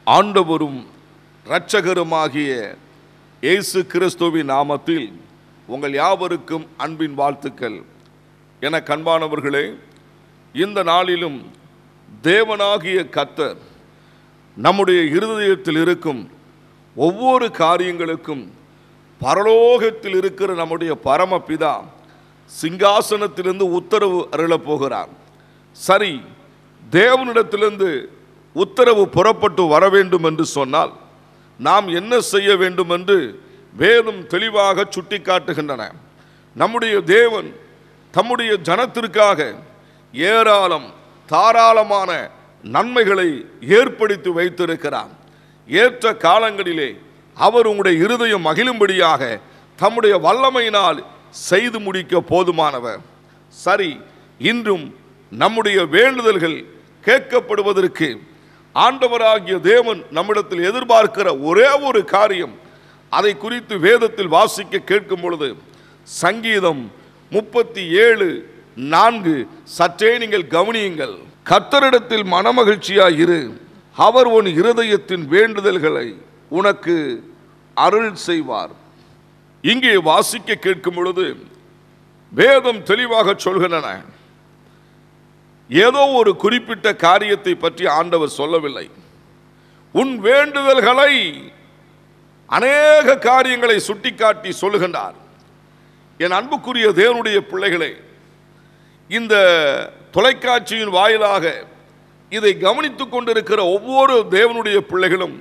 ஆண்டவரும் இரட்சகருமாகிய இயேசு கிறிஸ்துவின் நாமத்தில் உங்கள் யாவருக்கும் அன்பின் வாழ்த்துக்கள். என கண்பானவர்களே, இந்த நாளிலும் தேவனாகிய கர்த்தர் நம்முடைய இருதயத்தில் இருக்கும் ஒவ்வொரு காரியங்களுக்கும் பரலோகத்தில் இருக்கிற நம்முடைய பரமபிதா சிங்காசனத்திலிருந்து உத்தரவு அருளப் போகிறார். சரி, தேவனிடத்திலிருந்து உத்தரவு புறப்பட்டு வர வேண்டும் என்று சொன்னால் நாம் என்ன செய்ய வேண்டும் என்று வேதம் தெளிவாக சுட்டி காட்டுகின்றன. நம்முடைய தேவன் தம்முடைய ஜனத்திற்காக தாராளமான நன்மைகளை ஏற்படுத்தி வைத்திருக்கிறார். ஏற்ற காலங்களிலே அவர் உங்களுடைய இருதயம் மகிழும்படியாக தம்முடைய வல்லமையினால் செய்து முடிக்க போதுமானவர். சரி, இன்றும் நம்முடைய வேண்டுதல்கள் கேட்கப்படுவதற்கு ஆண்டவராகிய தேவன் நம்மிடத்தில் எதிர்பார்க்கிற ஒரே ஒரு காரியம், அதை குறித்து வேதத்தில் வாசிக்க கேட்கும் பொழுது சங்கீதம் 37:4 சற்றே நீங்கள் கவனியுங்கள். கர்த்தரிடத்தில் மனமகிழ்ச்சியாய் இரு, அவர் உன் இருதயத்தின் வேண்டுதல்களை உனக்கு அருள் செய்வார். இங்கே வாசிக்க கேட்கும் பொழுது வேதம் தெளிவாக சொல்கின்றன. ஏதோ ஒரு குறிப்பிட்ட காரியத்தை பற்றி ஆண்டவர் சொல்லவில்லை. உன் வேண்டுதல்களை அநேக காரியங்களை சுட்டிக்காட்டி சொல்லுகின்றார். என் அன்புக்குரிய தேவனுடைய பிள்ளைகளே, இந்த தொலைக்காட்சியின் வாயிலாக இதை கவனித்துக் கொண்டிருக்கிற ஒவ்வொரு தேவனுடைய பிள்ளைகளும்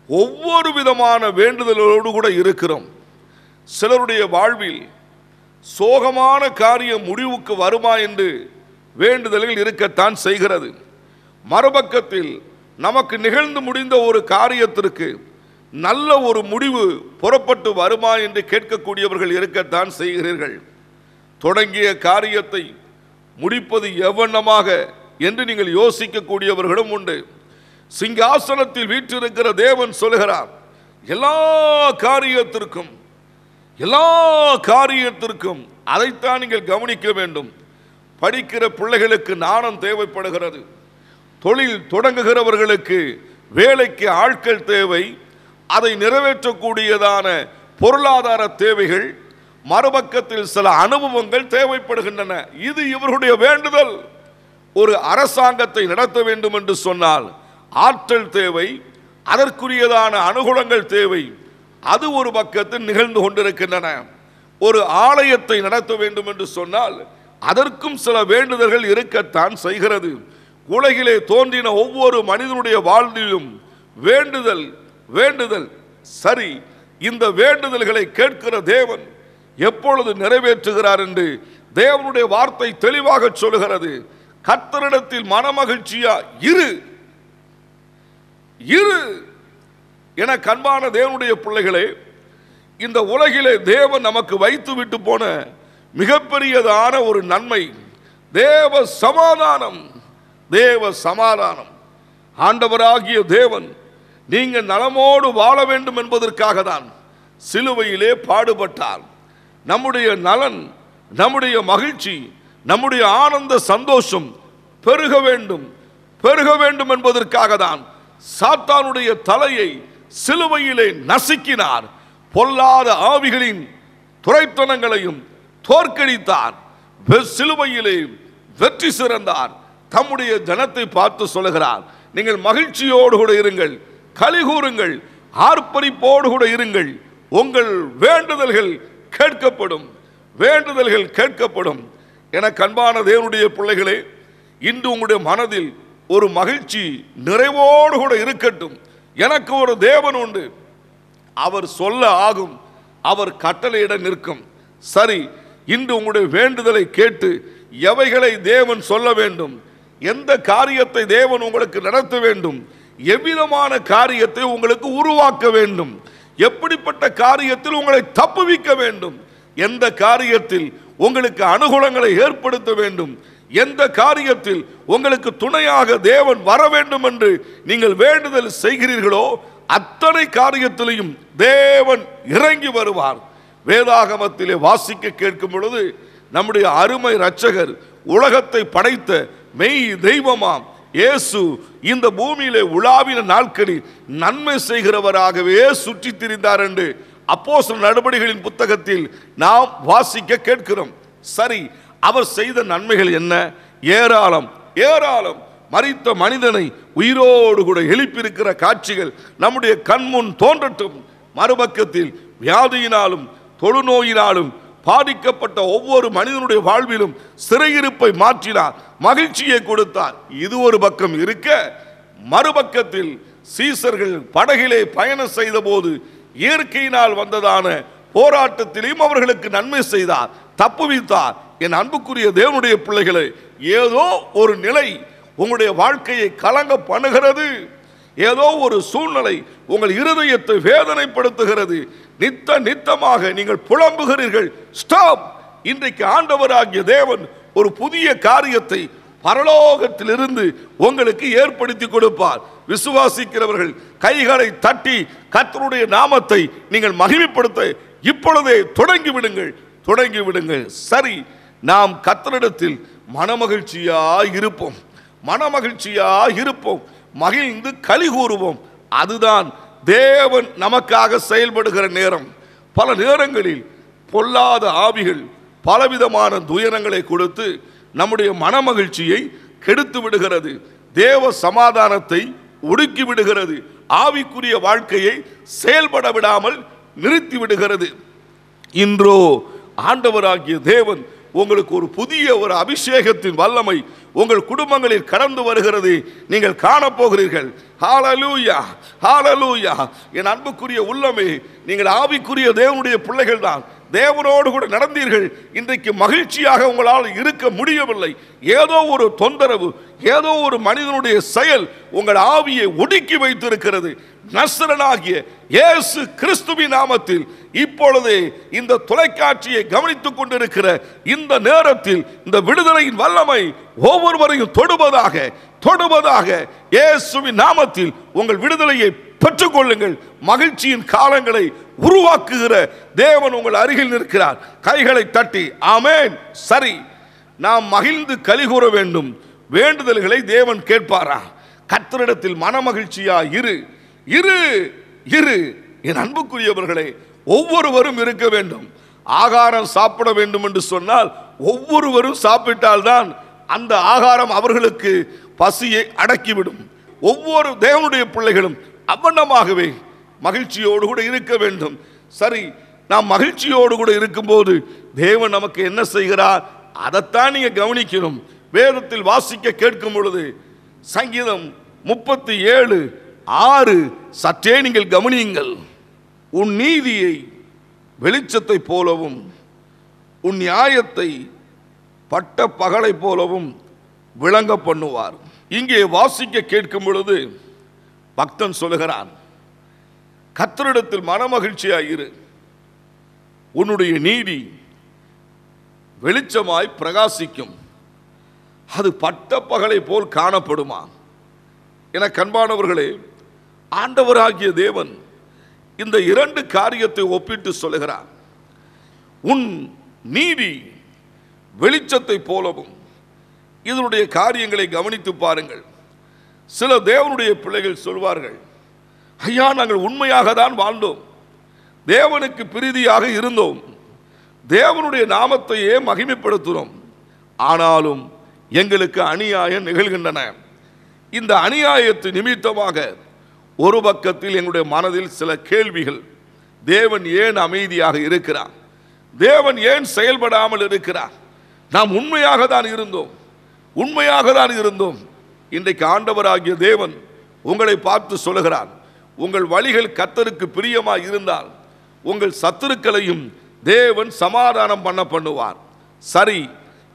ஒவ்வொரு விதமான வேண்டுதலோடு கூட இருக்கிறோம். சிலருடைய வாழ்வில் சோகமான காரியம் முடிவுக்கு வருமா என்று வேண்டுதல்கள் இருக்கத்தான் செய்கிறது. மறுபக்கத்தில் நமக்கு நிகழ்ந்து முடிந்த ஒரு காரியத்திற்கு நல்ல ஒரு முடிவு புறப்பட்டு வருமா என்று கேட்கக்கூடியவர்கள் இருக்கத்தான் செய்கிறீர்கள். தொடங்கிய காரியத்தை முடிப்பது எவ்வண்ணமாக என்று நீங்கள் யோசிக்கக்கூடியவர்களும் உண்டு. சிங்காசனத்தில் வீற்றிருக்கிற தேவன் சொல்கிறார், எல்லா காரியத்திற்கும் அதைத்தான் நீங்கள் கவனிக்க வேண்டும். படிக்கிற பிள்ளைகளுக்கு ஞானம் தேவைப்படுகிறது. தொழில் தொடங்குகிறவர்களுக்கு வேலைக்கு ஆட்கள் தேவை. அதை நிறைவேற்றக்கூடியதான பொருளாதார தேவைகள், மறுபக்கத்தில் சில அனுபவங்கள் தேவைப்படுகின்றன. இது இவருடைய வேண்டுதல். ஒரு அரசாங்கத்தை நடத்த வேண்டும் என்று சொன்னால் ஆற்றல் தேவை, அதற்குரியதான அனுகூலங்கள் தேவை. அது ஒரு பக்கத்தில் நிகழ்ந்து கொண்டிருக்கின்றன. ஒரு ஆலயத்தை நடத்த வேண்டும் என்று சொன்னால் அதற்கும் சில வேண்டுதல்கள் இருக்கத்தான் செய்கிறது. உலகிலே தோன்றின ஒவ்வொரு மனிதனுடைய வாழ்விலும் வேண்டுதல். சரி, இந்த வேண்டுதல்களை கேட்கிற தேவன் எப்பொழுது நிறைவேற்றுகிறார் என்று தேவனுடைய வார்த்தை தெளிவாக சொல்லுகிறது. கர்த்தரிடத்தில் மனமகிழ்ச்சியா இரு என கண்பான தேவனுடைய பிள்ளைகளே, இந்த உலகிலே தேவன் நமக்கு வைத்து விட்டு போன மிகப்பெரியதான ஒரு நன்மை தேவ சமாதானம். ஆண்டவராகிய தேவன் நீங்கள் நலமோடு வாழ வேண்டும் என்பதற்காக தான் சிலுவையிலே பாடுபட்டார். நம்முடைய நலன், நம்முடைய மகிழ்ச்சி, நம்முடைய ஆனந்த சந்தோஷம் பெருக வேண்டும் என்பதற்காக தான் சாத்தானுடைய தலையை சிலுவையிலே நசுக்கினார். பொல்லாத ஆவிகளின் துரைத்தனங்களையும் தோற்கடித்தார். சிலுவையிலே வெற்றி சிறந்தார். தம்முடைய ஜனத்தை பார்த்து சொல்லுகிறார், நீங்கள் மகிழ்ச்சியோடு கூட இருங்கள், களி கூறுங்கள், ஆர்ப்பரிப்போடு கூட இருங்கள். உங்கள் வேண்டுதல்கள் கேட்கப்படும். என கண்பான தேவனுடைய பிள்ளைகளே, இன்று உங்களுடைய மனதில் ஒரு மகிழ்ச்சி நிறைவோடு கூட இருக்கட்டும். எனக்கு ஒரு தேவன் உண்டு, அவர் சொல்ல ஆகும், அவர் கட்டளையிட நிற்கும். சரி, இன்று உங்களுடைய வேண்டுதலை கேட்டு எவைகளை தேவன் சொல்ல வேண்டும், எந்த காரியத்தை தேவன் உங்களுக்கு நடத்த வேண்டும், எவ்விதமான காரியத்தை உங்களுக்கு உருவாக்க வேண்டும், எப்படிப்பட்ட காரியத்தில் உங்களை தப்புவிக்க வேண்டும், எந்த காரியத்தில் உங்களுக்கு அனுகூலங்களை ஏற்படுத்த வேண்டும், எந்த காரியத்தில் உங்களுக்கு துணையாக தேவன் வர வேண்டும் என்று நீங்கள் வேண்டுதல் செய்கிறீர்களோ அத்தனை காரியத்திலையும் தேவன் இறங்கி வருவார். வேதாகமத்திலே வாசிக்க கேட்கும் பொழுது நம்முடைய அருமை இரட்சகர் உலகத்தை படைத்த மெய் தெய்வமாம் இயேசு இந்த பூமியிலே உலாவின நாட்களில் நன்மை செய்கிறவராகவே சுற்றி திரிந்தார் என்று அப்போஸ்தலர் நடபடிகளின் புத்தகத்தில் நாம் வாசிக்க கேட்கிறோம். சரி, அவர் செய்த நன்மைகள் என்ன? ஏராளம் ஏராளம். மரித்த மனிதனை உயிரோடு கூட எழுப்பியிருக்கிற காட்சிகள் நம்முடைய கண்முன் தோன்றட்டும். மறுபக்கத்தில் வியாதியினாலும் தொழுநோயினாலும் பாதிக்கப்பட்ட ஒவ்வொரு மனிதனுடைய வாழ்விலும் சிறையிருப்பை மாற்றினார், மகிழ்ச்சியை கொடுத்தார். இது ஒரு பக்கம் இருக்க, மறுபக்கத்தில் சீசர்கள் படகிலே பயணம் செய்த போது இயற்கையினால் வந்ததான போராட்டத்திலும் அவர்களுக்கு நன்மை செய்தார், தப்புவித்தார். என் அன்புக்குரிய தேவனுடைய பிள்ளைகளே, ஏதோ ஒரு நிலை உங்களுடைய வாழ்க்கையை கலங்க பண்ணுகிறது, ஏதோ ஒரு சூழ்நிலை உங்கள் இருதயத்தை வேதனைப்படுத்துகிறது, நித்தமாக நீங்கள் புலம்புகிறீர்கள். ஸ்டாப். இன்றைக்கு ஆண்டவராகிய தேவன் ஒரு புதிய காரியத்தை பரலோகத்திலிருந்து உங்களுக்கு ஏற்படுத்தி கொடுப்பார். விசுவாசிக்கிறவர்கள் கைகளை தட்டி கர்த்தருடைய நாமத்தை நீங்கள் மகிமைப்படுத்த இப்பொழுதே தொடங்கி விடுங்கள். சரி, நாம் கர்த்தரிடத்தில் மனமகிழ்ச்சியாய் இருப்போம், மகிழ்ந்து களி கூறுவோம். அதுதான் தேவன் நமக்காக செயல்படுகிற நேரம். பல நேரங்களில் பொல்லாத ஆவிகள் பலவிதமான துயரங்களை கொடுத்து நம்முடைய மனமகிழ்ச்சியை கெடுத்து விடுகிறது, தேவ சமாதானத்தை ஒடுக்கி விடுகிறது, ஆவிக்குரிய வாழ்க்கையை செயல்பட விடாமல் நிறுத்தி விடுகிறது. இன்றோ ஆண்டவராகிய தேவன் உங்களுக்கு ஒரு புதிய ஒரு அபிஷேகத்தின் வல்லமை உங்கள் குடும்பங்களில் கடந்து வருகிறது, நீங்கள் காணப்போகிறீர்கள். ஹல்லேலூயா, ஹல்லேலூயா. என் அன்புக்குரிய உள்ளமே, நீங்கள் ஆவிக்குரிய தேவனுடைய பிள்ளைகள் தான். தேவனோடு கூட நடந்தீர்கள். இன்றைக்கு மகிழ்ச்சியாக உங்களால் இருக்க முடியவில்லை. ஏதோ ஒரு தொந்தரவு, ஏதோ ஒரு மனிதனுடைய செயல் உங்கள் ஆவியை ஒடுக்கி வைத்திருக்கிறது. நசரனாகிய இயேசு கிறிஸ்துவின் நாமத்தில் இப்பொழுதே இந்த தொலைக்காட்சியை கவனித்துக் கொண்டிருக்கிற இந்த நேரத்தில் இந்த விடுதலையின் வல்லமை ஒவ்வொருவரையும் தொடுவதாக இயேசுவின் நாமத்தில் உங்கள் விடுதலையை பெற்றுக் கொள்ளுங்கள். மகிழ்ச்சியின் காலங்களை உருவாக்குகிற தேவன் உங்கள் அருகில் நிற்கிறார். கைகளை தட்டி ஆமென். சரி, நாம் மகிழ்ந்து கலிகூற வேண்டும். வேண்டுதல்களை தேவன் கேட்பாரா? கர்த்தரிடத்தில் மனமகிழ்ச்சியா இரு. என் அன்புக்குரியவர்களே, ஒவ்வொருவரும் இருக்க வேண்டும். ஆகாரம் சாப்பிட வேண்டும் என்று சொன்னால் ஒவ்வொருவரும் சாப்பிட்டால்தான் அந்த ஆகாரம் அவர்களுக்கு பசியை அடக்கிவிடும். ஒவ்வொரு தேவனுடைய பிள்ளைகளும் அவ்வண்ணமாகவே மகிழ்ச்சியோடு கூட இருக்க வேண்டும். சரி, நாம் மகிழ்ச்சியோடு கூட இருக்கும்போது தேவன் நமக்கு என்ன செய்கிறார்? அதைத்தான் நீங்க கவனிக்கணும். வேதத்தில் வாசிக்க கேட்கும் பொழுது சங்கீதம் 37:6 சற்றே நீங்கள் கவனியுங்கள். உன் நீதியை வெளிச்சத்தை போலவும் உன் நியாயத்தை பட்ட பகலை போலவும் விளங்க பண்ணுவார். இங்கே வாசிக்க கேட்கும் பொழுது பக்தன் சொல்லுகிறான், கர்த்தரிடத்தில் மனமகிழ்ச்சியாய் இரு, உன்னுடைய நீதி வெளிச்சமாய் பிரகாசிக்கும், அது பட்ட பகலை போல் காணப்படுமா? என கண்பானவர்களே, ஆண்டவராகிய தேவன் இந்த இரண்டு காரியத்தை ஒப்பிட்டு சொல்லுகிறார். உன் நீதி வெளிச்சத்தை போலவும். இதனுடைய காரியங்களை கவனித்து பாருங்கள். சில தேவனுடைய பிள்ளைகள் சொல்வார்கள், ஐயா, நாங்கள் உண்மையாக தான் வாழ்ந்தோம், தேவனுக்கு பிரீதியாக இருந்தோம், தேவனுடைய நாமத்தையே மகிமைப்படுத்தினோம், ஆனாலும் எங்களுக்கு அநியாயம் நிகழ்கின்றன. இந்த அநியாயத்து நிமித்தமாக ஒரு பக்கத்தில் எங்களுடைய மனதில் சில கேள்விகள். தேவன் ஏன் அமைதியாக இருக்கிறார்? தேவன் ஏன் செயல்படாமல் இருக்கிறார்? நாம் உண்மையாக தான் இருந்தோம். இன்றைக்கு ஆண்டவராகிய தேவன் உங்களை பார்த்து சொல்லுகிறார், உங்கள் வழிகள் கர்த்தருக்கு பிரியமாய் இருந்தால் உங்கள் சத்துருக்களையும் தேவன் சமாதானம் பண்ணுவார். சரி,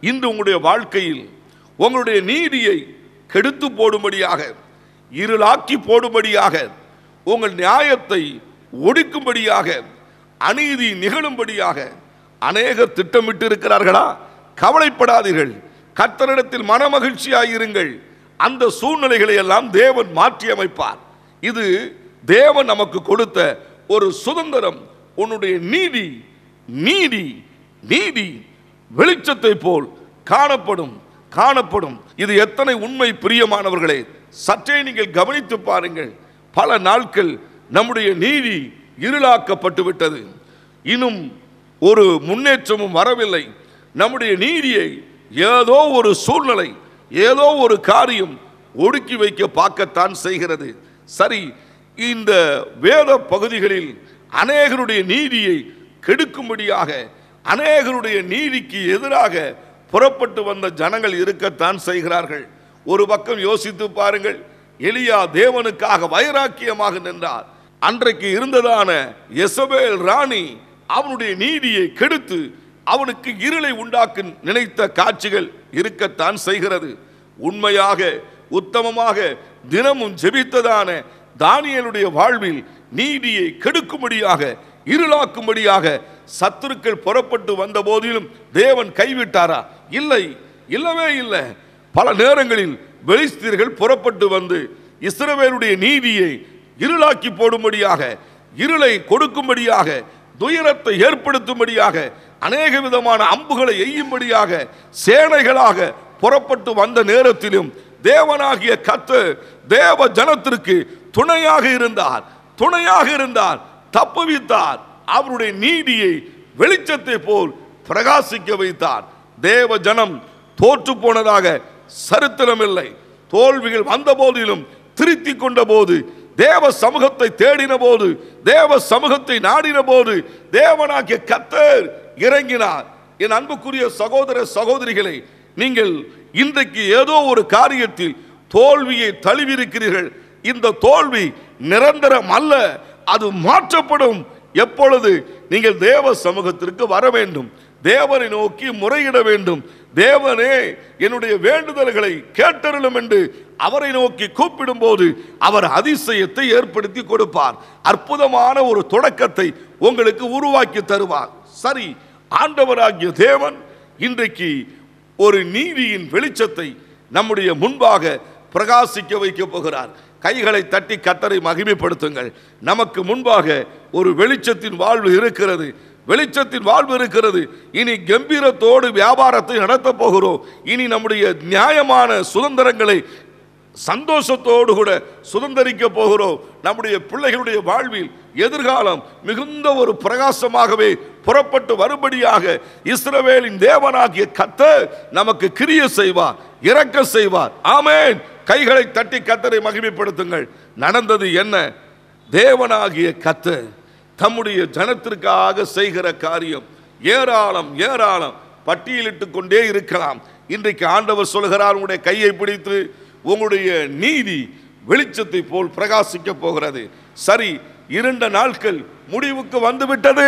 இன்று உங்களுடைய வாழ்க்கையில் உங்களுடைய நீதியை கெடுத்து போடும்படியாக, இருளாக்கி போடும்படியாக, உங்கள் நியாயத்தை ஒடுக்கும்படியாக, அநீதி நிகழும்படியாக அநேகர் திட்டமிட்டு இருக்கிறார்களா? கவலைப்படாதீர்கள், கர்த்தரிடத்தில் மனமகிழ்ச்சியாயிருங்கள். அந்த சூழ்நிலைகளை எல்லாம் தேவன் மாற்றி அமைப்பார். இது தேவன் நமக்கு கொடுத்த ஒரு சுதந்திரம். உன்னுடைய நீதி நீதி நீதி வெளிச்சத்தை போல் காணப்படும் காணப்படும். இது எத்தனை உண்மை பிரியமானவர்களே! சற்றே நீங்கள் கவனித்து பாருங்கள். பல நாட்கள் நம்முடைய நீதி இருளாக்கப்பட்டு விட்டது. இன்னும் ஒரு முன்னேற்றமும் வரவில்லை. நம்முடைய நீதியை ஏதோ ஒரு சூழ்நிலை, ஏதோ ஒரு காரியம் ஒடுக்கி வைக்க பார்க்கத்தான் செய்கிறது. சரி, இந்த வேத பகுதிகளில் அநேகருடைய நீதியை கெடுக்கும்படியாக, அநேகருடைய நீதிக்கு எதிராக புறப்பட்டு வந்த ஜனங்கள் இருக்கத்தான் செய்கிறார்கள். ஒரு பக்கம் யோசித்து பாருங்கள். எலியா தேவனுக்காக வைராக்கியமாக நின்றார். அன்றைக்கு இருந்ததான யெசபேல் ராணி அவனுடைய நீதியை கெடுத்து அவனுக்கு இருளை உண்டாக்க நினைத்த காட்சிகள் இருக்கத்தான் செய்கிறது. உண்மையாக உத்தமமாக தினமும் ஜெபித்ததான தானியேலுடைய வாழ்வில் நீதியை கெடுக்கும்படியாக, இருளாக்கும்படியாக சத்துருக்கள் புறப்பட்டு வந்த போதிலும் தேவன் கைவிட்டாரா? இல்லை, இல்லவே இல்லை. பல நேரங்களில் பெலிஸ்தீர்கள் புறப்பட்டு வந்து இஸ்ரவேலுடைய நீதியை இருளாக்கி போடும்படியாக, இருளை கொடுக்கும்படியாக, துயரத்தை ஏற்படுத்தும்படியாக, அநேக விதமான அம்புகளை எய்யும்படியாக சேனைகளாக புறப்பட்டு வந்த நேரத்திலும் தேவனாகிய கர்த்தர் தேவ ஜனத்திற்கு துணையாக இருந்தார், துணையாக இருந்தார், தப்புவித்தார். அவருடைய நீதியை வெளிச்சத்தை போல் பிரகாசிக்க வைத்தார். தேவ ஜனம் தோற்று போனதாக சரித்திரம் இல்லை. தோல்விகள் வந்த போதிலும் திருத்தி கொண்ட போது, தேவ சமூகத்தை தேடின போது, தேவ சமூகத்தை நாடின போது தேவனாகிய கர்த்தர் இறங்கினார். என் அன்புக்குரிய சகோதர சகோதரிகளை, நீங்கள் இன்றைக்கு ஏதோ ஒரு காரியத்தில் தோல்வியை தழுவிருக்கிறீர்கள். இந்த தோல்வி நிரந்தரம் அல்ல, அது மாற்றப்படும். எப்பொழுது நீங்கள் தேவ சமூகத்திற்கு வர வேண்டும், தேவனை நோக்கி முறையிட வேண்டும். தேவனே, என்னுடைய வேண்டுதல்களை கேட்டருளும் என்று அவரை நோக்கி கூப்பிடும் போது அவர் அதிசயத்தை ஏற்படுத்தி கொடுப்பார். அற்புதமான ஒரு தொடக்கத்தை உங்களுக்கு உருவாக்கி தருவார். சரி, ஆண்டவராகிய தேவன் இன்றைக்கு ஒரு நீதியின் வெளிச்சத்தை நம்முடைய முன்பாக பிரகாசிக்க வைக்க போகிறார். கைகளை தட்டி கர்த்தரை மகிமைப்படுத்துங்கள். நமக்கு முன்பாக ஒரு வெளிச்சத்தின் வாழ்வு இருக்கிறது, வெளிச்சத்தின் வாழ்வு இருக்கிறது. இனி கம்பீரத்தோடு வியாபாரத்தை நடத்த போகிறோம். இனி நம்முடைய நியாயமான சுதந்திரங்களை சந்தோஷத்தோடு கூட சுதந்திரிக்க போகிறோம். நம்முடைய பிள்ளைகளுடைய வாழ்வில் எதிர்காலம் மிகுந்த ஒரு பிரகாசமாகவே புறப்பட்டு வரும்படியாக இஸ்ரவேலின் தேவனாகிய கர்த்தர் நமக்கு கிரியை செய்வார், இரக்க செய்வார். ஆமென். கைகளை தட்டி கர்த்தரை மகிமைப்படுத்துங்கள். நடந்தது என்ன? தேவனாகிய கர்த்தர் தம்முடைய ஜனத்திற்காக செய்கிற காரியம் ஏராளம் ஏராளம், பட்டியலிட்டு கொண்டே இருக்கலாம். இன்றைக்கு ஆண்டவர் சொல்கிறார், உங்களுடைய கையை பிடித்து உங்களுடைய நீதி வெளிச்சத்தை போல் பிரகாசிக்க போகிறது. சரி, 2 நாட்கள் முடிவுக்கு வந்துவிட்டது.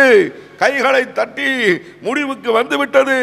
கைகளை தட்டி முடிவுக்கு வந்துவிட்டது.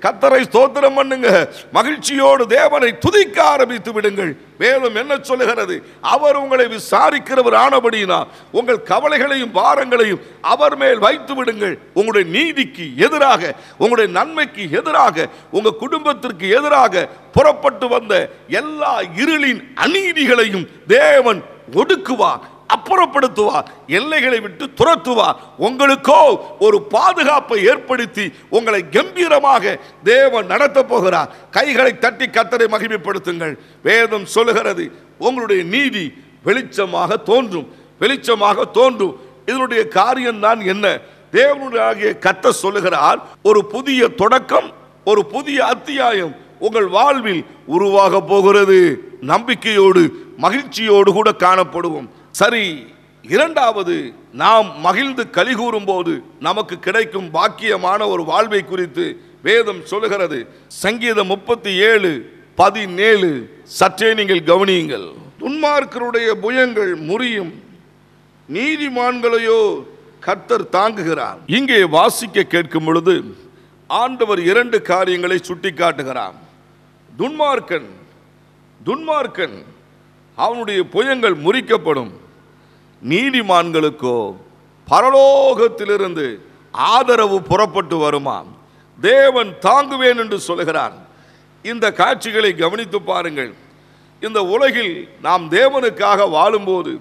கர்த்தரை ஸ்தோத்திரம் பண்ணுங்க. மகிழ்ச்சியோடு தேவனை துதிக்க ஆரம்பித்து விடுங்கள். மேலும் என்ன சொல்லுகிறது? அவர் உங்களை விசாரிக்கிறவர் ஆனபடினா உங்கள் கவலைகளையும் பாரங்களையும் அவர் மேல் வைத்து விடுங்கள். உங்களுடைய நீதிக்கு எதிராக, உங்களுடைய நன்மைக்கு எதிராக, உங்க குடும்பத்திற்கு எதிராக புறப்பட்டு வந்த எல்லா இருளின் அநீதிகளையும் தேவன் ஒடுக்குவார், அப்புறப்படுத்துவார், எல்லைகளை விட்டு துரத்துவார். உங்களுக்கோ ஒரு பாதுகாப்பை ஏற்படுத்தி உங்களை கம்பீரமாக தேவன் நடத்த போகிறார். கைகளை தட்டி கர்த்தரை மகிமைப்படுத்துங்கள். வேதம் சொல்லுகிறது, உங்களுடைய நீதி வெளிச்சமாக தோன்றும், வெளிச்சமாக தோன்றும். இதனுடைய காரியம் தான் என்ன? தேவனுடைய கர்த்தர் சொல்லுகிறார், ஒரு புதிய தொடக்கம், ஒரு புதிய அத்தியாயம் உங்கள் வாழ்வில் உருவாக போகிறது. நம்பிக்கையோடு மகிழ்ச்சியோடு கூட காணப்படுவோம். சரி, 2வது, நாம் மகிழ்ந்து கலிகூறும் போது நமக்கு கிடைக்கும் பாக்கியமான ஒரு வாழ்வை குறித்து வேதம் சொல்லுகிறது. சங்கீதம் 37:17 சற்றே நீங்கள் கவனியுங்கள். துன்மார்க்கருடைய புயங்கள் முறியும், நீதிமான்களையோ கர்த்தர் தாங்குகிறார். இங்கே வாசிக்க கேட்கும் பொழுது ஆண்டவர் 2 காரியங்களை சுட்டி காட்டுகிறார். துன்மார்க்கன் அவனுடைய புயங்கள் முறிக்கப்படும், நீதிமான்களுக்கோ பரலோகத்திலிருந்து ஆதரவு புறப்பட்டு வருமாம். தேவன் தாங்குவேன் என்று சொல்கிறார். இந்த காட்சிகளை கவனித்து பாருங்கள். இந்த உலகில் நாம் தேவனுக்காக வாழும்போது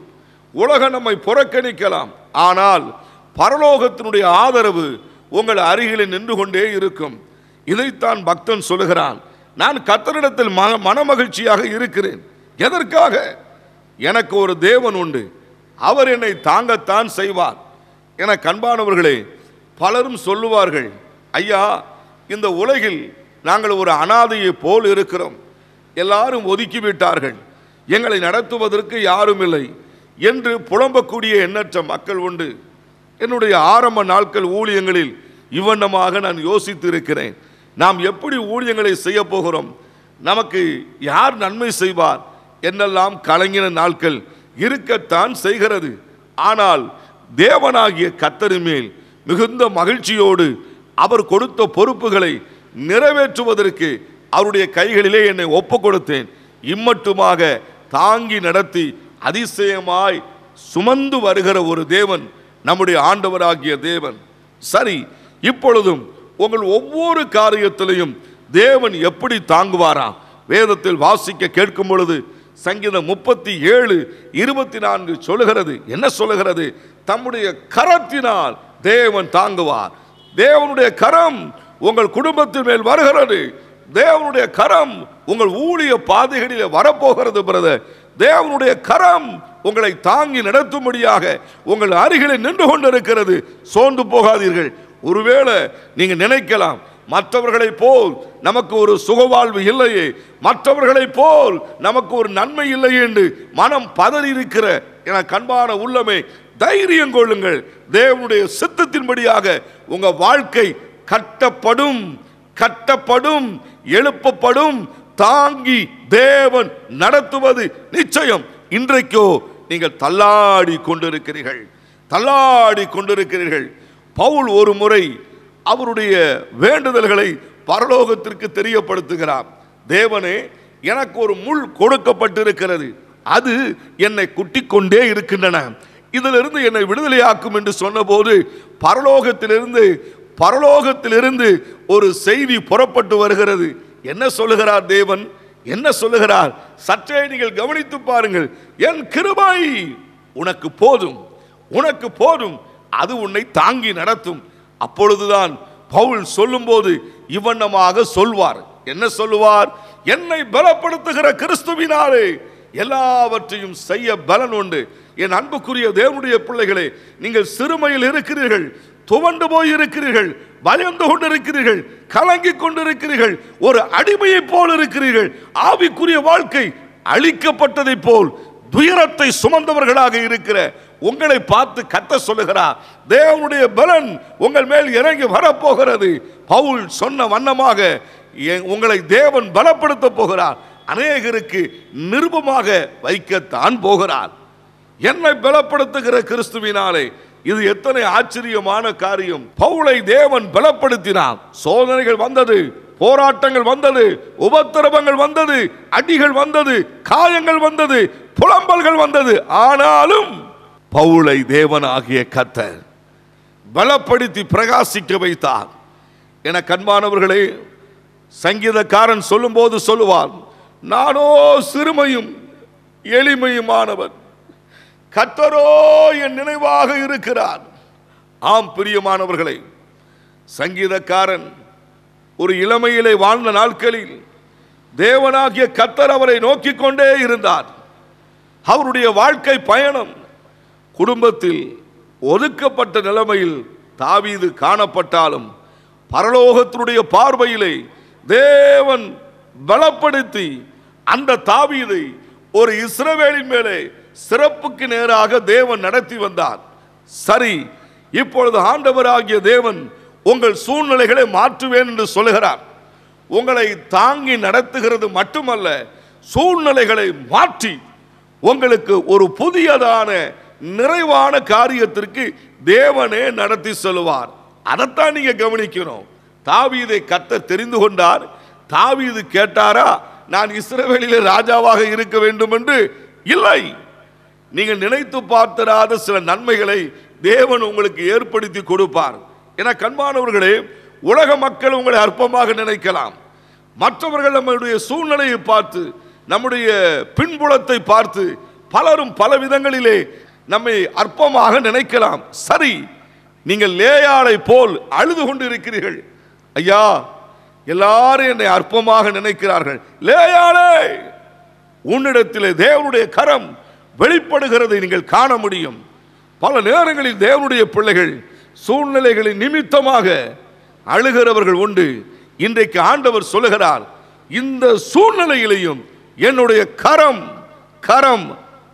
உலகம் நம்மை புறக்கணிக்கலாம், ஆனால் பரலோகத்தினுடைய ஆதரவு உங்கள் அருகிலே நின்று கொண்டே இருக்கும். இதைத்தான் பக்தன் சொல்லுகிறான், நான் கர்த்தரிடத்தில் மனமகிழ்ச்சியாக இருக்கிறேன். எதற்காக? எனக்கு ஒரு தேவன் உண்டு, அவர் என்னை தாங்கத்தான் செய்வார். என கண்பானவர்களே, பலரும் சொல்லுவார்கள், ஐயா, இந்த உலகில் நாங்கள் ஒரு அனாதையை போல் இருக்கிறோம், எல்லாரும் ஒதுக்கிவிட்டார்கள், எங்களை நடத்துவதற்கு யாரும் இல்லை என்று புலம்பக்கூடிய எண்ணற்ற மக்கள் உண்டு. என்னுடைய ஆரம்ப நாட்கள் ஊழியங்களில் இவ்வண்ணமாக நான் யோசித்து இருக்கிறேன். நாம் எப்படி ஊழியங்களை செய்ய போகிறோம், நமக்கு யார் நன்மை செய்வார் என்னெல்லாம் கலங்கின நாட்கள் இருக்கத்தான் செய்கிறது. ஆனால் தேவனாகிய கர்த்தரின் மேல் மிகுந்த மகிழ்ச்சியோடு அவர் கொடுத்த பொறுப்புகளை நிறைவேற்றுவதற்கு அவருடைய கைகளிலே என்னை ஒப்பு கொடுத்தேன். இம்மட்டுமாக தாங்கி நடத்தி அதிசயமாய் சுமந்து வருகிற ஒரு தேவன் நம்முடைய ஆண்டவராகிய தேவன். சரி, இப்பொழுதும் உங்கள் ஒவ்வொரு காரியத்திலையும் தேவன் எப்படி தாங்குவாரா? வேதத்தில் வாசிக்க கேட்கும் பொழுது சங்கீதம் 37:24 சொல்லுகிறது. என்ன சொல்லுகிறது? தம்முடைய கரத்தினால் தேவன் தாங்குவார். தேவனுடைய கரம் உங்கள் குடும்பத்தின் மேல் வருகிறது. தேவனுடைய கரம் உங்கள் ஊழிய பாதைகளில் வரப்போகிறது பிரதர். தேவனுடைய கரம் உங்களை தாங்கி நடத்தும்படியாக உங்கள் அருகிலே நின்று கொண்டிருக்கிறது. சோர்ந்து போகாதீர்கள். ஒருவேளை நீங்க நினைக்கலாம், மற்றவர்களை போல் நமக்கு ஒரு சுகவாழ்வு இல்லையே, மற்றவர்களை போல் நமக்கு ஒரு நன்மை இல்லை என்று மனம் பதறி இருக்கிற என கண்பான உள்ளமே, தைரியம் கொள்ளுங்கள். தேவனுடைய சித்தத்தின்படியாக உங்க வாழ்க்கை கட்டப்படும், கட்டப்படும், எழுப்பப்படும். தாங்கி தேவன் நடத்துவது நிச்சயம். இன்றைக்கோ நீங்கள் தள்ளாடி கொண்டிருக்கிறீர்கள், தள்ளாடி கொண்டிருக்கிறீர்கள். பவுல் ஒரு முறை அவருடைய வேண்டுதல்களை பரலோகத்திற்கு தெரியப்படுத்துகிறார். தேவனே, எனக்கு ஒரு முள் கொடுக்கப்பட்டிருக்கிறது, அது என்னை குட்டிக் கொண்டே இருக்கின்றன, இதிலிருந்து என்னை விடுதலையாக்கும் என்று சொன்னபோது பரலோகத்திலிருந்து ஒரு செய்தி புறப்பட்டு வருகிறது. என்ன சொல்லுகிறார் தேவன்? என்ன சொல்லுகிறார்? சற்றே நீங்கள் கவனித்து பாருங்கள். என் கிருபை உனக்கு போதும், உனக்கு போதும், அது உன்னை தாங்கி நடத்தும். அப்பொழுதுதான் பவுல் சொல்லும்போது இவ்வண்ணமாக சொல்வார். என்ன சொல்லுவார்? என்னை பலப்படுத்துகிற கிறிஸ்துவினாலே எல்லாவற்றையும் செய்ய பலன் உண்டு. என் அன்புக்குரிய தேவனுடைய பிள்ளைகளே, நீங்கள் சிறுமையில் இருக்கிறீர்கள், துவண்டு போய் இருக்கிறீர்கள், பயந்து கொண்டிருக்கிறீர்கள், கலங்கி கொண்டிருக்கிறீர்கள், ஒரு அடிமையை போல் இருக்கிறீர்கள். ஆவிக்குரிய வாழ்க்கை அழிக்கப்பட்டதை போல் துயரத்தை சுமந்தவர்களாக இருக்கிற உங்களை பார்த்து கர்த்தர் சொல்லுகிறார், தேவனுடைய பலன் உங்கள் மேல் இறங்கி வரப்போகிறது. பவுல் சொன்ன வண்ணமாக உங்களை தேவன் பலப்படுத்த போகிறார். அநேகருக்கு நிருபமாக வைக்கத்தான் போகிறார். என்னை பலப்படுத்துகிற கிறிஸ்துவினாலே. இது எத்தனை ஆச்சரியமான காரியம்! பவுலை தேவன் பலப்படுத்தினார். சோதனைகள் வந்தது, போராட்டங்கள் வந்தது, உபத்திரவங்கள் வந்தது, அடிகள் வந்தது, காயங்கள் வந்தது, புலம்பல்கள் வந்தது. ஆனாலும் பவுலை தேவனாகிய கர்த்தர் பலப்படுத்தி பிரகாசிக்க வைத்தார். என கண்பானவர்களே, சங்கீதக்காரன் சொல்லும் போது சொல்லுவார், நானோ சிறுமையும் எளிமையுமானவன், கர்த்தரோ என் நினைவாக இருக்கிறார். ஆம் பிரியமானவர்களே, சங்கீதக்காரன் ஒரு இளமையிலே வாழ்ந்த நாட்களில் தேவனாகிய கர்த்தர் அவரை நோக்கிக் கொண்டே இருந்தார். அவருடைய வாழ்க்கை பயணம் குடும்பத்தில் ஒதுக்கப்பட்ட நிலைமையில் தாவீது காணப்பட்டாலும் பரலோகத்தினுடைய பார்வையிலே தேவன் பலப்படுத்தி அந்த தாவீதை ஒரு இஸ்ரவேலின் மேலே சிறப்புக்கு நேராக தேவன் நடத்தி வந்தார். சரி, இப்பொழுது ஆண்டவராகிய தேவன் உங்கள் சூழ்நிலைகளை மாற்றுவேன் என்று சொல்லுகிறார். உங்களை தாங்கி நடத்துகிறது மட்டுமல்ல, சூழ்நிலைகளை மாற்றி உங்களுக்கு ஒரு புதியதான நிறைவான காரியத்திற்கு தேவனே நடத்தி சொல்லுவார். அதைத்தான் நீங்க கவனிக்கணும். தாவீதை கர்த்தர் தெரிந்து கொண்டார். தாவீது கேட்டாரா, நான் இஸ்ரவேலிலே ராஜாவாக இருக்க வேண்டும் என்று? இல்லை. நீங்கள் நினைத்து பார்த்திராத சில நன்மைகளை தேவன் உங்களுக்கு ஏற்படுத்தி கொடுப்பார். என கண்பானவர்களே, உலக மக்கள் உங்களை அற்பமாக நினைக்கலாம். மற்றவர்கள் நம்முடைய சூழ்நிலையை பார்த்து, நம்முடைய பின்புலத்தை பார்த்து பலரும் பல விதங்களிலே நம்மை அற்பமாக நினைக்கலாம். சரி, நீங்கள் லேயாளை போல் அழுது கொண்டு இருக்கிறீர்கள். ஐயா, எல்லாரும் என்னை அற்பமாக நினைக்கிறார்கள். லேயாளே, உன்னிடத்திலே தேவனுடைய கரம் வெளிப்படுகிறதை நீங்கள் காண முடியும். பல நேரங்களில் தேவனுடைய பிள்ளைகள் சூழ்நிலைகளின் நிமித்தமாக அழுகிறவர்கள் உண்டு. இன்றைக்கு ஆண்டவர் சொல்லுகிறார், இந்த சூழ்நிலையிலையும் என்னுடைய கரம் கரம்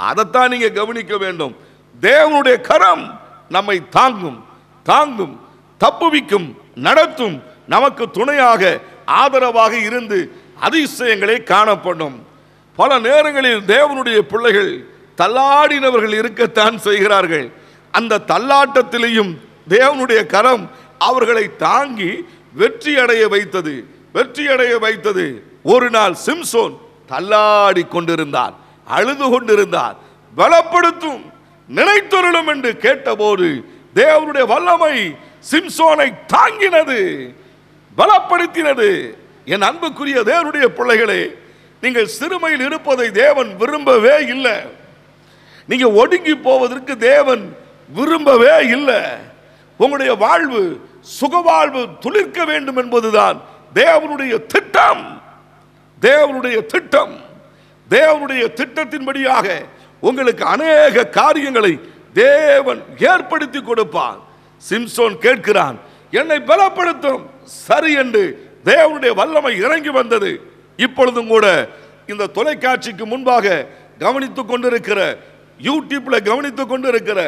அதைத்தான் நீங்க கவனிக்க வேண்டும். தேவனுடைய கரம் நம்மை தாங்கும், தாங்கும், தப்புவிக்கும், நடத்தும், நமக்கு துணையாக ஆதரவாக இருந்து அதிசயங்களை காணப்படும். பல நேரங்களில் தேவனுடைய பிள்ளைகள் தள்ளாடினவர்கள் இருக்கத்தான் செய்கிறார்கள். அந்த தள்ளாட்டத்திலேயும் தேவனுடைய கரம் அவர்களை தாங்கி வெற்றி அடைய வைத்தது, வெற்றி அடைய வைத்தது. ஒரு நாள் சிம்சோன் தள்ளாடி கொண்டிருந்தார், அழுது கொண்டிருந்தார். பலப்படுத்தும், நினைத்தருளும் என்று கேட்டபோது தேவனுடைய வல்லமை சிம்சோனை தாங்கினது, பலப்படுத்தினது. என் அன்புக்குரிய தேவனுடைய பிள்ளைகளே, நீங்கள் சிறுமையில் இருப்பதை தேவன் விரும்பவே இல்லை. நீங்க ஒடுங்கி போவதற்கு தேவன் விரும்பவே இல்லை. உங்களுடைய வாழ்வு சுகவாழ்வு துளிர்க்க வேண்டும் என்பதுதான் தேவனுடைய திட்டம். தேவனுடைய திட்டம், தேவனுடைய திட்டத்தின்படியாக உங்களுக்கு அநேக காரியங்களை தேவன் ஏற்படுத்தி கொடுப்பார். சிம்சோன் கேட்கிறான், என்னை பலப்படுத்தும். சரி என்று தேவனுடைய வல்லமை இறங்கி வந்தது. இப்பொழுதும் கூட இந்த தொலைக்காட்சிக்கு முன்பாக கவனித்துக் கொண்டிருக்கிற, யூடியூப்ல கவனித்துக் கொண்டிருக்கிற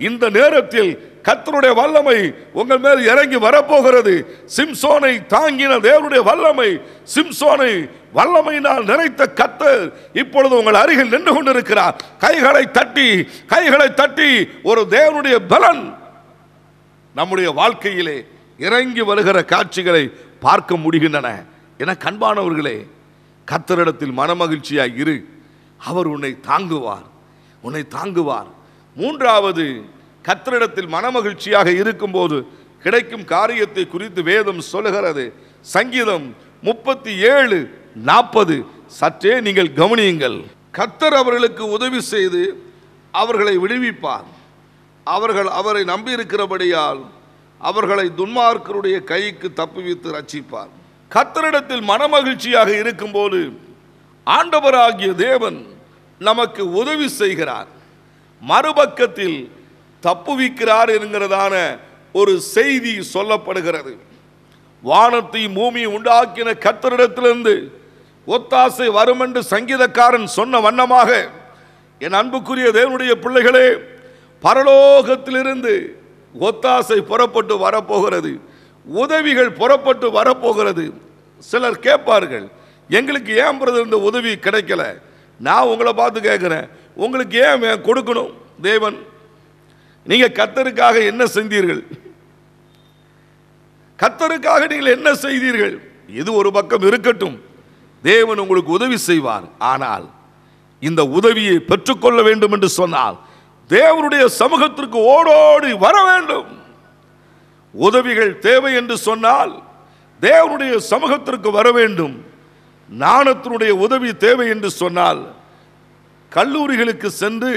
இந்த நேரத்தில் கர்த்தருடைய வல்லமை உங்கள் மேல் இறங்கி வரப்போகிறது. சிம்சோனை தாங்கின தேவனுடைய வல்லமை, சிம்சோனை வல்லமையினால் நிறைத்த கர்த்தர் இப்பொழுது உங்கள் அருகில் நின்று கொண்டிருக்கிறார். கைகளை தட்டி, கைகளை தட்டி ஒரு தேவனுடைய பலன் நம்முடைய வாழ்க்கையிலே இறங்கி வருகிற காட்சிகளை பார்க்க முடிகின்றன. என கண்பானவர்களே, கர்த்தரிடத்தில் மனமகிழ்ச்சியாய் இரு. அவர் உன்னை தாங்குவார், உன்னை தாங்குவார். மூன்றாவது, கர்த்தரிடத்தில் மனமகிழ்ச்சியாக இருக்கும்போது கிடைக்கும் காரியத்தை குறித்து வேதம் சொல்லுகிறது. சங்கீதம் 37:40 சற்றே நீங்கள் கவனியுங்கள். கர்த்தர் அவர்களுக்கு உதவி செய்து அவர்களை விடுவிப்பார். அவர்கள் அவரை நம்பியிருக்கிறபடியால் அவர்களை துன்மார்க்கருடைய கைக்கு தப்புவித்து ரட்சிப்பார். கர்த்தரிடத்தில் மனமகிழ்ச்சியாக இருக்கும்போது ஆண்டவராகிய தேவன் நமக்கு உதவி செய்கிறார், மறுபக்கத்தில் தப்புவிக்கிறார் என்கிறதான ஒரு செய்தி சொல்லப்படுகிறது. வானத்தை பூமி உண்டாக்கின கர்த்தரிடத்திலிருந்து ஒத்தாசை வரும் என்று சங்கீதக்காரன் சொன்ன வண்ணமாக, என் அன்புக்குரிய தேவனுடைய பிள்ளைகளே, பரலோகத்திலிருந்து ஒத்தாசை புறப்பட்டு வரப்போகிறது, உதவிகள் புறப்பட்டு வரப்போகிறது. சிலர் கேட்பார்கள், எங்களுக்கு ஏன் பிரதர் இந்த உதவி கிடைக்கல? நான் உங்களை பார்த்து கேட்கிறேன், உங்களுக்கு ஏன் கொடுக்கணும் தேவன்? நீங்க கர்த்தருக்காக என்ன செஞ்சீர்கள்? கர்த்தருக்காக நீங்கள் என்ன செய்தீர்கள்? இது ஒரு பக்கம் இருக்கட்டும், தேவன் உங்களுக்கு உதவி செய்வார். ஆனால் இந்த உதவியை பெற்றுக்கொள்ள வேண்டும் என்று சொன்னால் தேவனுடைய சமூகத்திற்கு ஓடோடி வர வேண்டும். உதவிகள் தேவை என்று சொன்னால் தேவனுடைய சமூகத்திற்கு வர வேண்டும். நாணத்தினுடைய உதவி தேவை என்று சொன்னால் கல்லூரிகளுக்கு சென்று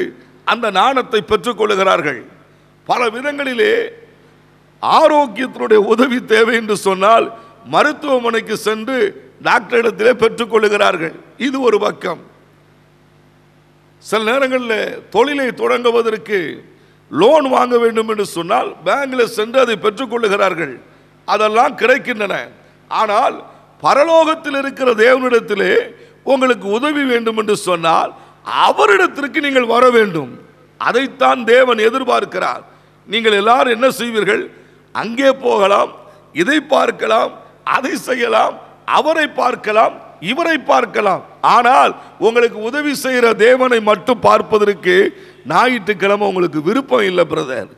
அந்த நாணத்தை பெற்றுக்கொள்கிறார்கள். பல விதங்களிலே ஆரோக்கியத்தினுடைய உதவி தேவை என்று சொன்னால் மருத்துவமனைக்கு சென்று டாக்டரிடத்திலே பெற்றுக்கொள்கிறார்கள். இது ஒரு பக்கம். சில நேரங்களில் தொழிலை தொடங்குவதற்கு லோன் வாங்க வேண்டும் என்று சொன்னால் பேங்கில் சென்று அதை பெற்றுக்கொள்ளுகிறார்கள். அதெல்லாம் கிடைக்கின்றன. ஆனால் பரலோகத்தில் இருக்கிற தேவனிடத்திலே உங்களுக்கு உதவி வேண்டும் என்று சொன்னால் அவரிடத்திற்கு நீங்கள் வர வேண்டும். அதைத்தான் தேவன் எதிர்பார்க்கிறார். நீங்கள் எல்லாரும் என்ன செய்வீர்கள்? அங்கே போகலாம், இதை பார்க்கலாம், அதை செய்யலாம், அவரை பார்க்கலாம், இவரை பார்க்கலாம். ஆனால் உங்களுக்கு உதவி செய்கிற தேவனை மட்டும் பார்ப்பதற்கு ஞாயிற்றுக்கிழமை உங்களுக்கு விருப்பம் இல்லை பிரதர்,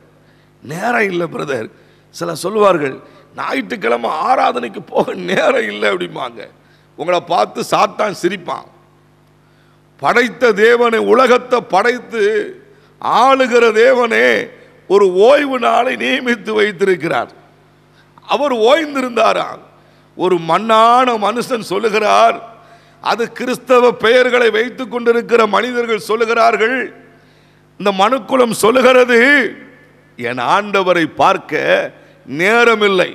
நேரம் இல்லை பிரதர். சில சொல்லுவார்கள், ஞாயிற்றுக்கிழமை ஆராதனைக்கு போக நேரம் இல்லை அப்படிம்பாங்க. உங்களை பார்த்து சாத்தான் சிரிப்பான். படைத்த தேவனை, உலகத்தை படைத்து ஆளுகிற தேவனே ஒரு ஓய்வு நாளை நியமித்து வைத்திருக்கிறார். அவர் ஓய்ந்திருந்தாராம். ஒரு மண்ணான மனுஷன் சொல்லுகிறார், அது கிறிஸ்தவ பெயர்களை வைத்துக் கொண்டிருக்கிற மனிதர்கள் சொல்லுகிறார்கள், இந்த மனுக்குலம் சொல்லுகிறது என் ஆண்டவரை பார்க்க நேரமில்லை,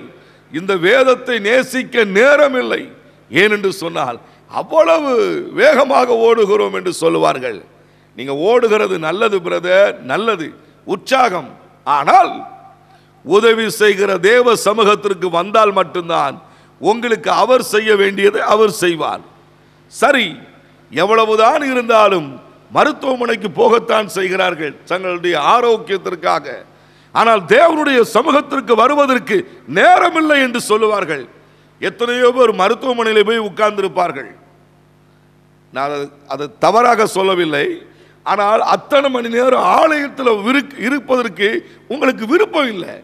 இந்த வேதத்தை நேசிக்க நேரமில்லை. ஏனென்று சொன்னால் அவ்வளவு வேகமாக ஓடுகிறோம் என்று சொல்லுவார்கள். நீங்க ஓடுகிறது நல்லது பிரதர், நல்லது, உற்சாகம். ஆனால் உதவி செய்கிற தேவ சமூகத்திற்கு வந்தால் மட்டும்தான் உங்களுக்கு அவர் செய்ய வேண்டியதை அவர் செய்வார். சரி, எவ்வளவுதான் இருந்தாலும் மருத்துவமனைக்கு போகத்தான் செய்கிறார்கள் தங்களுடைய ஆரோக்கியத்திற்காக. ஆனால் தேவனுடைய சமூகத்திற்கு வருவதற்கு நேரமில்லை என்று சொல்லுவார்கள். எத்தனையோ பேர் மருத்துவமனையில் போய் உட்கார்ந்திருப்பார்கள். நான் அதை தவறாக சொல்லவில்லை. ஆனால் அத்தனை மணி நேரம் ஆலயத்தில் இருப்பதற்கு உங்களுக்கு விருப்பம் இல்லை,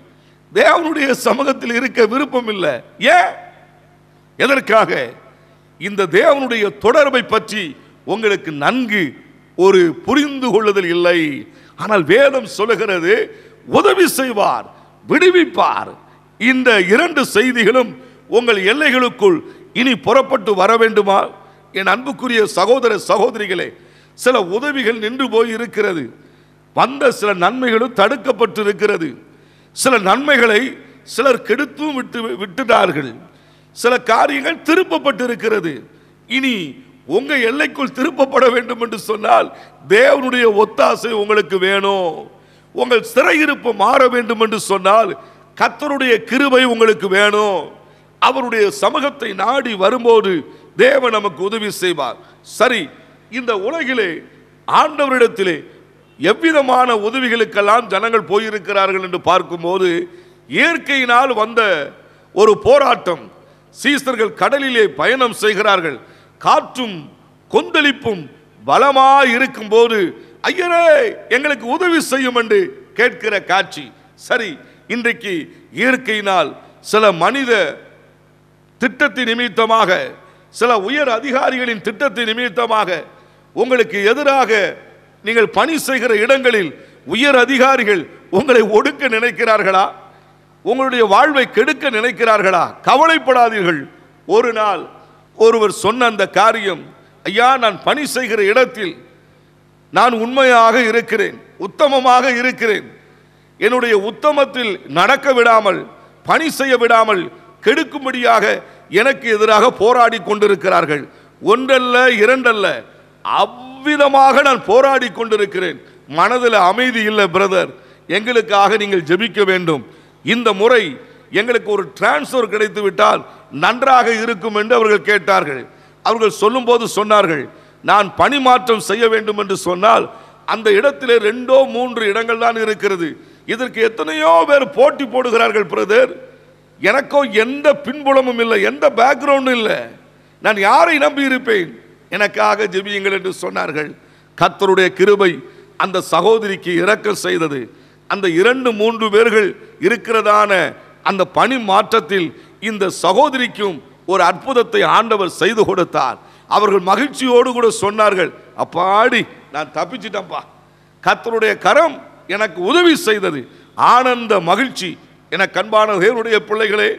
தேவனுடைய சமூகத்தில் இருக்க விருப்பம் இல்லை. ஏன்? எதற்காக? இந்த தேவனுடைய தொடர்பை பற்றி உங்களுக்கு நன்கு ஒரு புரிந்து கொள்ளுதல் இல்லை. ஆனால் வேதம் சொல்லுகிறது, உதவி செய்வார், விடுவிப்பார். இந்த இரண்டு செய்திகளும் உங்கள் எல்லைகளுக்குள் இனி புறப்பட்டு வர வேண்டுமா? என் அன்புக்குரிய சகோதர சகோதரிகளே, சில உதவிகள் நின்று போய் இருக்கிறது, வந்த சில நன்மைகளும் தடுக்கப்பட்டு இருக்கிறது. சில நன்மைகளை சிலர் கெடுத்தும் விட்டுட்டார்கள். சில காரியங்கள் திருப்பப்பட்டு இருக்கிறது. இனி உங்க எல்லைக்குள் திருப்பப்பட வேண்டும் என்று சொன்னால் தேவனுடைய ஒத்தாசை உங்களுக்கு வேணும். உங்கள் சிறையிருப்பு மாற வேண்டும் என்று சொன்னால் கர்த்தருடைய கிருபை உங்களுக்கு வேணும். அவருடைய சமூகத்தை நாடி வரும்போது தேவன் நமக்கு உதவி செய்வார். சரி, இந்த உலகிலே ஆண்டவரிடத்திலே எவ்விதமான உதவிகளுக்கெல்லாம் ஜனங்கள் போயிருக்கிறார்கள் என்று பார்க்கும்போது, இயற்கையினால் வந்த ஒரு போராட்டம். சீசர்கள் கடலிலே பயணம் செய்கிறார்கள். காற்றும் கொந்தளிப்பும் பலமாய் இருக்கும் போது, ஐயரே எங்களுக்கு உதவி செய்யும் என்று கேட்கிற காட்சி. சரி, இன்றைக்கு இயற்கையினால் சில மனித திட்டத்தின் நிமித்தமாக, சில உயர் அதிகாரிகளின் திட்டத்தின் நிமித்தமாக உங்களுக்கு எதிராக நீங்கள் பணி செய்கிற இடங்களில் உயர் அதிகாரிகள் உங்களை ஒடுக்க நினைக்கிறார்களா? உங்களுடைய வாழ்வை கெடுக்க நினைக்கிறார்களா? கவலைப்படாதீர்கள். ஒரு நாள் ஒருவர் சொன்ன அந்த காரியம், ஐயா நான் பணி செய்கிற இடத்தில் நான் உண்மையாக இருக்கிறேன், உத்தமமாக இருக்கிறேன், என்னுடைய உத்தமத்தில் நடக்க விடாமல், பணி செய்ய விடாமல் கெடுக்கும்படியாக எனக்கு எதிராக போராடி கொண்டிருக்கிறார்கள். ஒன்றல்ல இரண்டல்ல, அவ்விதமாக நான் போராடி கொண்டிருக்கிறேன். மனதில் அமைதி இல்லை பிரதர், எங்களுக்காக நீங்கள் ஜெபிக்க வேண்டும். இந்த முறை எங்களுக்கு ஒரு டிரான்ஸ்ஃபர் கிடைத்து விட்டால் நன்றாக இருக்கும் என்று அவர்கள் கேட்டார்கள். அவர்கள் சொல்லும் போது சொன்னார்கள், நான் பணி மாற்றம் செய்ய வேண்டும் என்று சொன்னால் அந்த இடத்திலே 2-3 இடங்கள் தான் இருக்கிறது. இதற்கு எத்தனையோ பேர் போட்டி போடுகிறார்கள் பிரதர். எனக்கோ எந்த பின்புலமும் இல்லை, எந்த பேக்ரவுண்டும் இல்லை, நான் யாரை நம்பி இருப்பேன்? எனக்காக ஜெபியுங்கள் என்று சொன்னார்கள். கர்த்தருடைய கிருபை அந்த சகோதரிக்கு இரக்கம் செய்தது. அந்த 2-3 பேர்கள் இருக்கிறதான அந்த பணி மாற்றத்தில் இந்த சகோதரிக்கும் ஒரு அற்புதத்தை ஆண்டவர் செய்து கொடுத்தார். அவர்கள் மகிழ்ச்சியோடு கூட சொன்னார்கள், அப்பாடி நான் தப்பிச்சிட்டேன்ப்பா, கர்த்தருடைய கரம் எனக்கு உதவி செய்தது. ஆனந்த மகிழ்ச்சி. என கண்பான தேவனுடைய பிள்ளைகளே,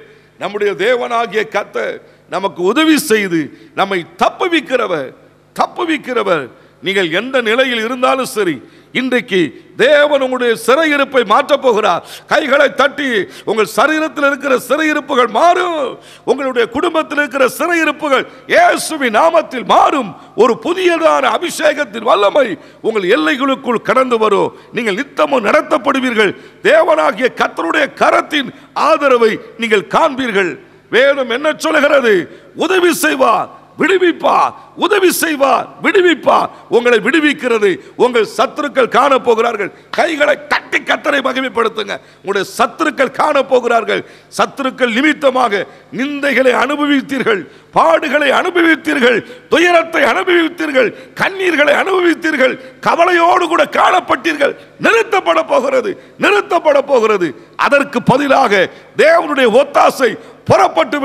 நம்முடைய தேவனாகிய கர்த்தர் நமக்கு உதவி செய்து நம்மை தப்புவிக்கிறவர். நீங்கள் எந்த நிலையில் இருந்தாலும் சரி, இன்றைக்கு தேவன் உங்களுடைய சிறையிருப்பை மாற்றப் போகிறார். கைகளை தட்டி, உங்கள் சரீரத்தில் இருக்கிற சிறையிருப்புகள் மாறும். உங்களுடைய குடும்பத்தில் இருக்கிற சிறையிருப்புகள் இயேசுவின் நாமத்தில் மாறும். ஒரு புதியதான அபிஷேகத்தின் வல்லமை உங்கள் எல்லைகளுக்குள் கடந்து வரும். நீங்கள் நித்தமும் நடத்தப்படுவீர்கள். தேவனாகிய கர்த்தருடைய கரத்தின் ஆதரவை நீங்கள் காண்பீர்கள். வேதம் என்ன சொல்லுகிறது? உதவி செய்வார், விடுவிப்பார். உதவி செய்வார், விடுவிப்பார். உங்களை விடுவிக்கிறது. உங்கள் சத்துருக்கள் காண போகிறார்கள். கைகளை தட்டி கர்த்தரை மகிமைப்படுத்துங்க. உங்களுடைய சத்துருக்கள் காண போகிறார்கள். சத்துருக்கள் நிமித்தமாக நிந்தைகளை அனுபவித்தீர்கள், பாடுகளை அனுபவித்தீர்கள், துயரத்தை அனுபவித்தீர்கள், கண்ணீர்களை அனுபவித்தீர்கள், கவலையோடு கூட காணப்பட்டீர்கள். நிறுத்தப்பட போகிறது. அதற்கு பதிலாக தேவனுடைய ஒத்தாசை புறப்பட்டு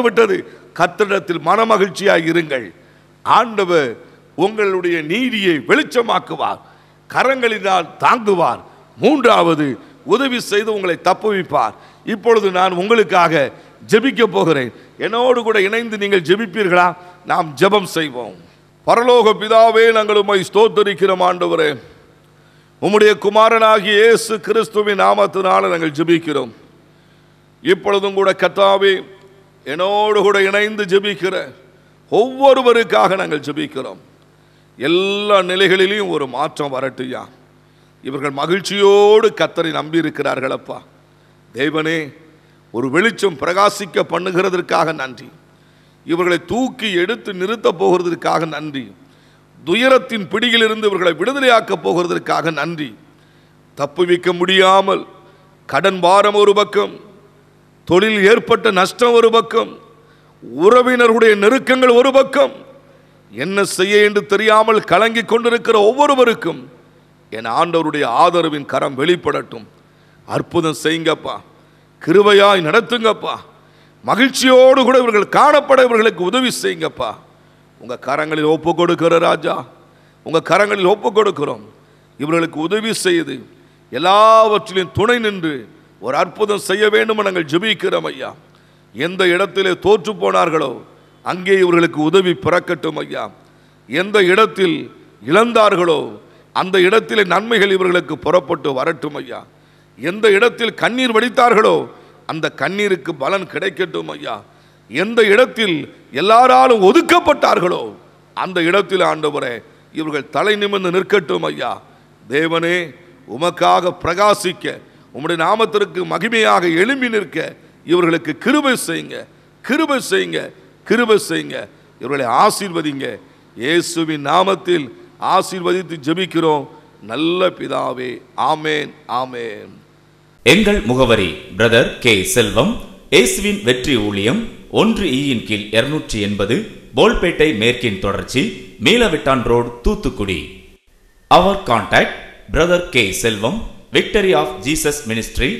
விட்டது. கர்த்தரிடத்தில் மனமகிழ்ச்சியாய் இருங்கள். ஆண்டவர் உங்களுடைய நீதியை வெளிச்சமாக்குவார், கரங்களினால் தாங்குவார். 3வது, உதவி செய்து உங்களை தப்புவிப்பார். இப்பொழுது நான் உங்களுக்காக ஜெபிக்க போகிறேன். என்னோடு கூட இணைந்து நீங்கள் ஜெபிப்பீர்களா? நாம் ஜெபம் செய்வோம். பரலோக பிதாவே, நாங்கள் உம்மை ஸ்தோத்திரிக்கிறோம். ஆண்டவரே, உம்முடைய குமாரனாகிய இயேசு கிறிஸ்துவின் நாமத்தினால நாங்கள் ஜெபிக்கிறோம். இப்பொழுதும் கூட கர்த்தாவே, என்னோடு கூட இணைந்து ஜெபிக்கிற ஒவ்வொருவருக்காக நாங்கள் ஜெபிக்கிறோம். எல்லா நிலைகளிலும் ஒரு மாற்றம் வரட்டுயா. இவர்கள் மகிழ்ச்சியோடு கர்த்தரை நம்பி இருக்கிறார்கள் அப்பா. தேவனே, ஒரு வெளிச்சம் பிரகாசிக்க பண்ணுகிறதற்காக நன்றி. இவர்களை தூக்கி எடுத்து நிறுத்த போகிறதற்காக நன்றி. துயரத்தின் பிடியிலிருந்து இவர்களை விடுதலையாக்க போகிறதற்காக நன்றி. தப்புவிக்க முடியாமல் கடன் பாரம் ஒரு பக்கம், தொழில் ஏற்பட்ட நஷ்டம் ஒரு பக்கம், உறவினருடைய நெருக்கங்கள் ஒரு பக்கம், என்ன செய்ய என்று தெரியாமல் கலங்கி கொண்டிருக்கிற ஒவ்வொருவருக்கும் என் ஆண்டவருடைய ஆதரவின் கரம் வெளிப்படட்டும். அற்புதம் செய்யுங்கப்பா, கிருபையாய் நடத்துங்கப்பா. மகிழ்ச்சியோடு கூட இவர்கள் காணப்பட இவர்களுக்கு உதவி செய்யுங்கப்பா. உங்க கரங்களில் ஒப்பு கொடுக்கிற ராஜா, உங்க கரங்களில் ஒப்பு கொடுக்கிறோம். இவர்களுக்கு உதவி செய்து எல்லாவற்றிலும் துணை நின்று ஒரு அற்புதம் செய்ய வேண்டும் நாங்கள் ஜெபிக்கிறோம் ஐயா. எந்த இடத்திலே தோற்று போனார்களோ அங்கே இவர்களுக்கு உதவி பிறக்கட்டும் ஐயா. எந்த இடத்தில் இழந்தார்களோ அந்த இடத்திலே நன்மைகள் இவர்களுக்கு புறப்பட்டு வரட்டும் ஐயா. எந்த இடத்தில் கண்ணீர் வடித்தார்களோ அந்த கண்ணீருக்கு பலன் கிடைக்கட்டும் ஐயா. எந்த இடத்தில் எல்லாராலும் ஒதுக்கப்பட்டார்களோ அந்த இடத்தில் ஆண்டவரே இவர்கள் தலை நிமிர்ந்து நிற்கட்டும் ஐயா. தேவனே, உமக்காக பிரகாசிக்க, உம்முடைய நாமத்திற்கு மகிமையாக எழும்பி நிற்க இவர்களுக்கு கிருபை செய்யுங்க, கிருபை செய்யுங்க, கிருபை செய்யுங்க. இவர்களை ஆசீர்வதிங்க. இயேசுவின் நாமத்தில் ஆசீர்வதித்து ஜெபிக்கிறோம் நல்ல பிதாவே. ஆமேன், ஆமேன். எங்கள் முகவரி பிரதர் கே. செல்வம், இயேசுவின் வெற்றி ஊழியம், 1E கீழ் 280, போல்பேட்டை மேற்கின் தொடர்ச்சி, மீளவிட்டான் ரோடு, தூத்துக்குடி. அவர் contact brother K. Selvam, victory of Jesus ministry,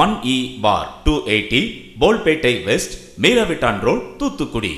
1E பார் 280, போல்பேட்டை வெஸ்ட், மீளவிட்டான் ரோடு, தூத்துக்குடி.